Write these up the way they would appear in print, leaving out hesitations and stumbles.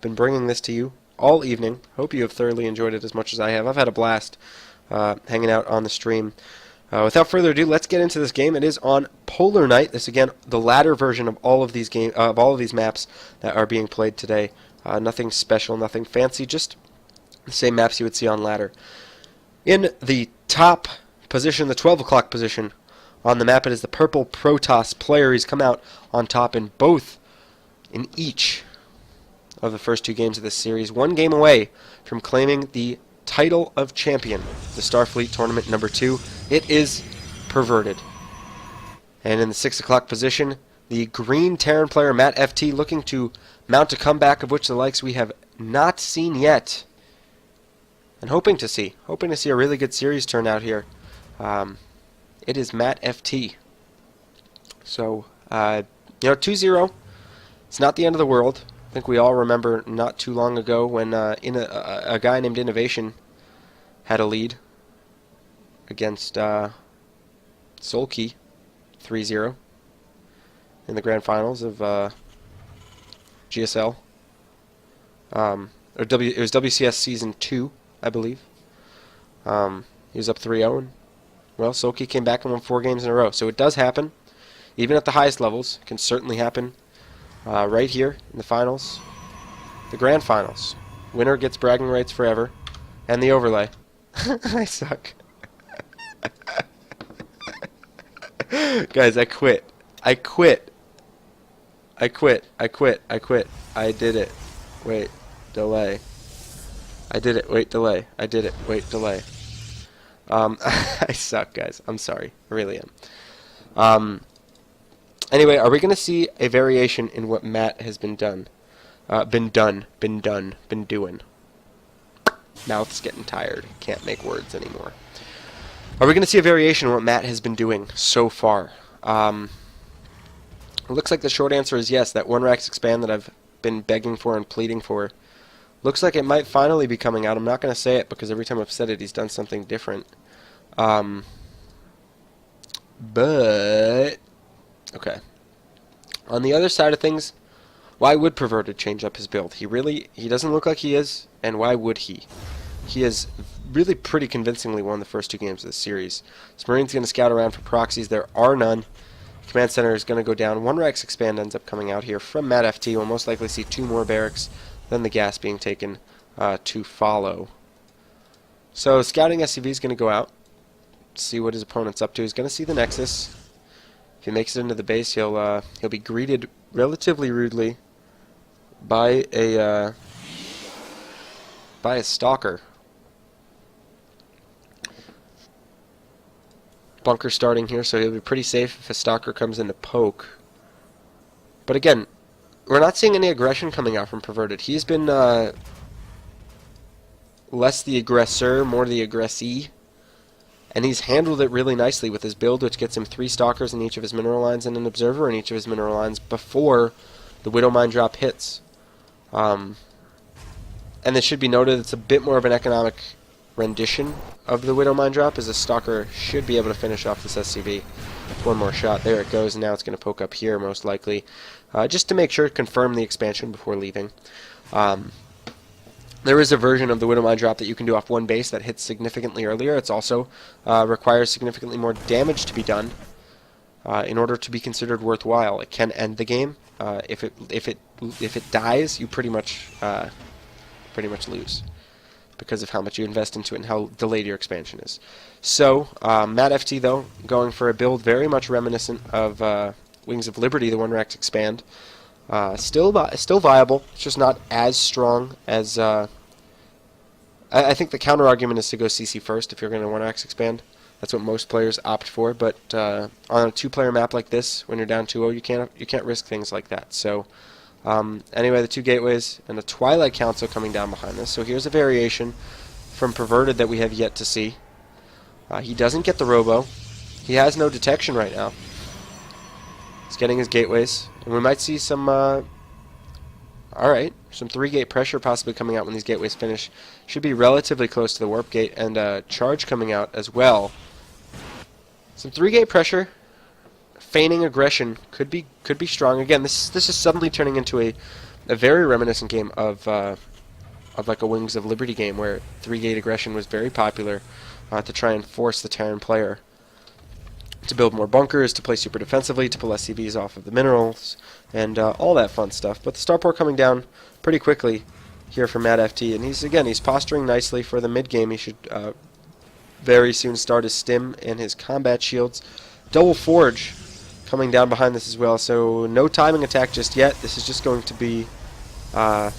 been bringing this to you all evening. Hope you have thoroughly enjoyed it as much as I have. I've had a blast hanging out on the stream. Without further ado, let's get into this game. It is on Polar Night. This again, the ladder version of all of these maps that are being played today. Nothing special, nothing fancy, just the same maps you would see on ladder. In the top position, the 12 o'clock position on the map, it is the purple Protoss player. He's come out on top in each of the first two games of this series. One game away from claiming the title of champion, the StarFleet tournament number 2. It is Perverted. And in the 6 o'clock position, the green Terran player MattFT looking to mount a comeback of which the likes we have not seen yet. And hoping to see a really good series turn out here. It is MattFT. So, 2-0. It's not the end of the world. I think we all remember not too long ago when a guy named Innovation had a lead against Solkey 3-0 in the grand finals of GSL. It was WCS Season 2, I believe. He was up 3-0, and well, Solkey came back and won 4 games in a row. So it does happen, even at the highest levels. It can certainly happen right here in the finals, the grand finals. Winner gets bragging rights forever, and the overlay. I suck. Guys, I quit. I did it. Wait, delay. I did it. Wait, delay. I did it. Wait, delay. I suck, guys. I'm sorry. I really am. Anyway, are we going to see a variation in what Matt has been doing? Mouth's getting tired. Can't make words anymore. Are we going to see a variation in what Matt has been doing so far? It looks like the short answer is yes. That 1-Rax expand that I've been begging for and pleading for looks like it might finally be coming out. I'm not going to say it because every time I've said it, he's done something different. But okay. On the other side of things, why would Perverted change up his build? He doesn't look like he is, and why would he? He has really pretty convincingly won the first 2 games of the series. So Marine's going to scout around for proxies. There are none. Command Center is going to go down. 1-Rax expand ends up coming out here from MattFT. We'll most likely see 2 more barracks, then the gas being taken to follow. So scouting SCV is going to go out, see what his opponent's up to. He's going to see the Nexus. If he makes it into the base, he'll be greeted relatively rudely by a stalker. Bunker starting here, so he'll be pretty safe if a stalker comes in to poke. But again, we're not seeing any aggression coming out from Perverted. He's been less the aggressor, more the aggressee. And he's handled it really nicely with his build, which gets him 3 stalkers in each of his mineral lines and an observer in each of his mineral lines before the Widow Mine drop hits. And it should be noted it's a bit more of an economic rendition of the Widow Mine drop, as a stalker should be able to finish off this SCV. 1 more shot. There it goes, and now it's going to poke up here most likely. Just to make sure, confirm the expansion before leaving. There is a version of the Widow Mine drop that you can do off 1 base that hits significantly earlier. It's also requires significantly more damage to be done in order to be considered worthwhile. It can end the game. If it dies, you pretty much lose because of how much you invest into it and how delayed your expansion is. So MattFT though going for a build very much reminiscent of Wings of Liberty, the 1-Rax expand. Still viable. It's just not as strong as. I think the counter argument is to go CC first if you're going to 1-Rax expand. That's what most players opt for. But on a 2-player map like this, when you're down 2-0, you can't risk things like that. So anyway, the 2 gateways and the Twilight Council coming down behind this. So here's a variation from Perverted that we have yet to see. He doesn't get the Robo. He has no detection right now. He's getting his gateways. And we might see some, alright, some 3-gate pressure possibly coming out when these gateways finish. Should be relatively close to the warp gate, and charge coming out as well. Some 3-gate pressure, feigning aggression could be strong. Again, this is suddenly turning into a a very reminiscent game of like a Wings of Liberty game where 3-gate aggression was very popular to try and force the Terran player to build more bunkers, to play super defensively, to pull SCVs off of the minerals, and all that fun stuff. But the starport coming down pretty quickly here for MattFT, and he's posturing nicely for the mid game. He should very soon start his stim and his combat shields. Double forge coming down behind this as well, so no timing attack just yet. This is just going to be double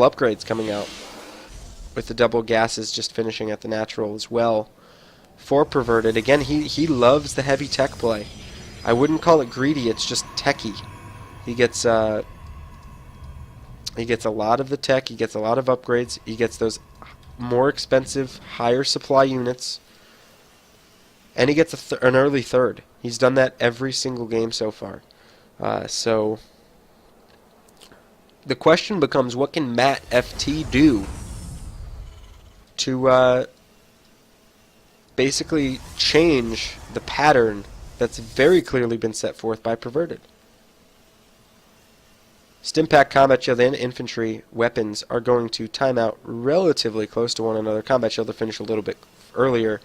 upgrades coming out, with the double gases just finishing at the natural as well. For Perverted, again, he loves the heavy tech play. I wouldn't call it greedy, it's just techy. He gets a lot of the tech, he gets a lot of upgrades, he gets those more expensive, higher supply units, and he gets an early third. He's done that every single game so far. So the question becomes, what can MattFT do to basically change the pattern that's very clearly been set forth by Perverted? Stimpack, combat shield, and infantry weapons are going to time out relatively close to one another. Combat shield to finish a little bit earlier,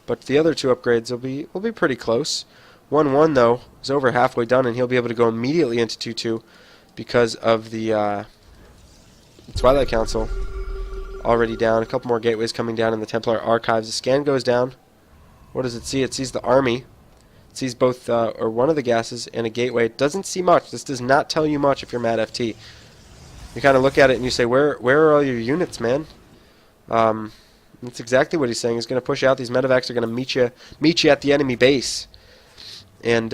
but the other two upgrades will be pretty close. 1-1 though is over halfway done, and he'll be able to go immediately into 2-2 because of the Twilight Council already down. A couple more gateways coming down in the Templar Archives. The scan goes down. What does it see? It sees the army. It sees both, or one of the gases and a gateway. It doesn't see much. This does not tell you much if you're MattFT. You kind of look at it and you say, where are all your units, man? That's exactly what he's saying. He's going to push out. These medevacs are going to meet you at the enemy base. And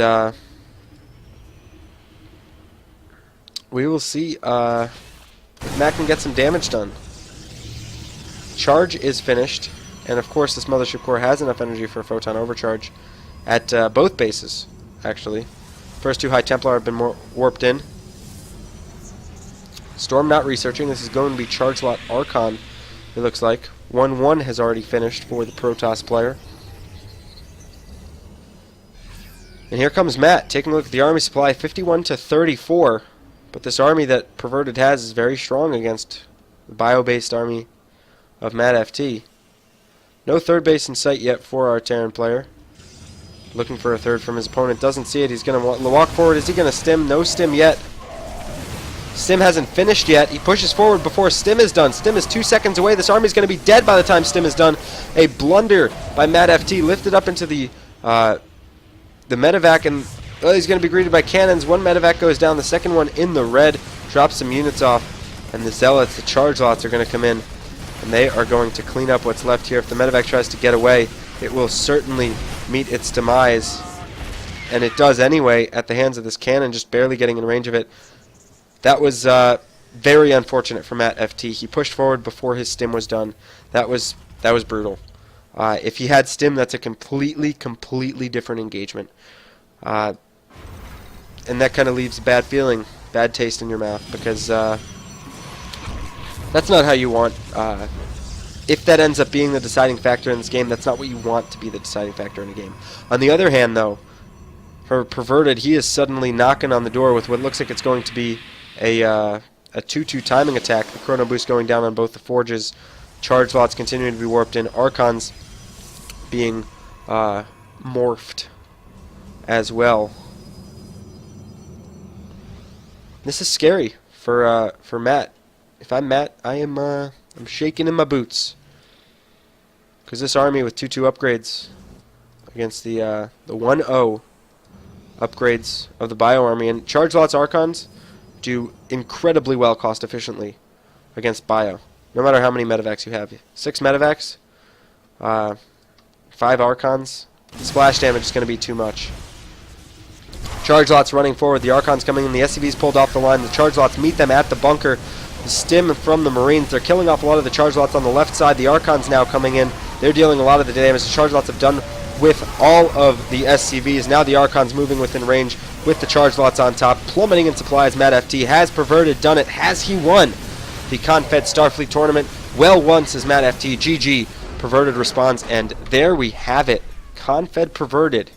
we will see if Matt can get some damage done. Charge is finished, and of course this Mothership Core has enough energy for a photon overcharge at both bases, actually. First two High Templar have been warped in. Storm not researching. This is going to be Charge Lot Archon, it looks like. 1-1 has already finished for the Protoss player. And here comes Matt, taking a look at the army supply, 51-34. But this army that Perverted has is very strong against the bio-based army of MattFT. No third base in sight yet for our Terran player. Looking for a third from his opponent. Doesn't see it. He's going to walk forward. Is he going to stim? No stim yet. Stim hasn't finished yet. He pushes forward before stim is done. Stim is 2 seconds away. This army is going to be dead by the time stim is done. A blunder by MattFT, lifted up into the medevac, and he's going to be greeted by cannons. One medevac goes down. The second one in the red drops some units off, and the zealots, the charge lots, are going to come in, and they are going to clean up what's left here. If the medevac tries to get away, it will certainly meet its demise, and it does anyway at the hands of this cannon, just barely getting in range of it. That was very unfortunate for MattFT. He pushed forward before his stim was done. That was brutal. If he had stim, that's a completely different engagement. And that kind of leaves a bad feeling, bad taste in your mouth, because that's not how you want. If that ends up being the deciding factor in this game, that's not what you want to be the deciding factor in a game. On the other hand, though, for Perverted, he is suddenly knocking on the door with what looks like it's going to be a 2-2 timing attack. The chrono boost going down on both the forges. Charge lots continuing to be warped in. Archons being morphed as well. This is scary for Matt. If I'm Matt, I'm shaking in my boots, because this army with 2-2 upgrades against the 1-0 upgrades of the bio army, and charge lots Archons do incredibly well cost efficiently against bio. No matter how many medevacs you have, 6 medevacs, 5 Archons, the splash damage is going to be too much. Charge lots running forward, the Archons coming in, the SCVs pulled off the line, the charge lots meet them at the bunker. The stim from the Marines, they're killing off a lot of the charge lots on the left side. The Archons now coming in, they're dealing a lot of the damage. The charge lots have done with all of the SCVs. Now the Archons moving within range with the charge lots on top, plummeting in supplies. MattFT has Perverted done it. Has he won the Confed Starfleet tournament? Well won, says MattFT. GG. Perverted responds, and there we have it. Confed Perverted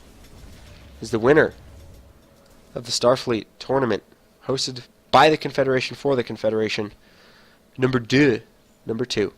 is the winner of the Starfleet tournament. hosted by the Confederation for the Confederation. Number two.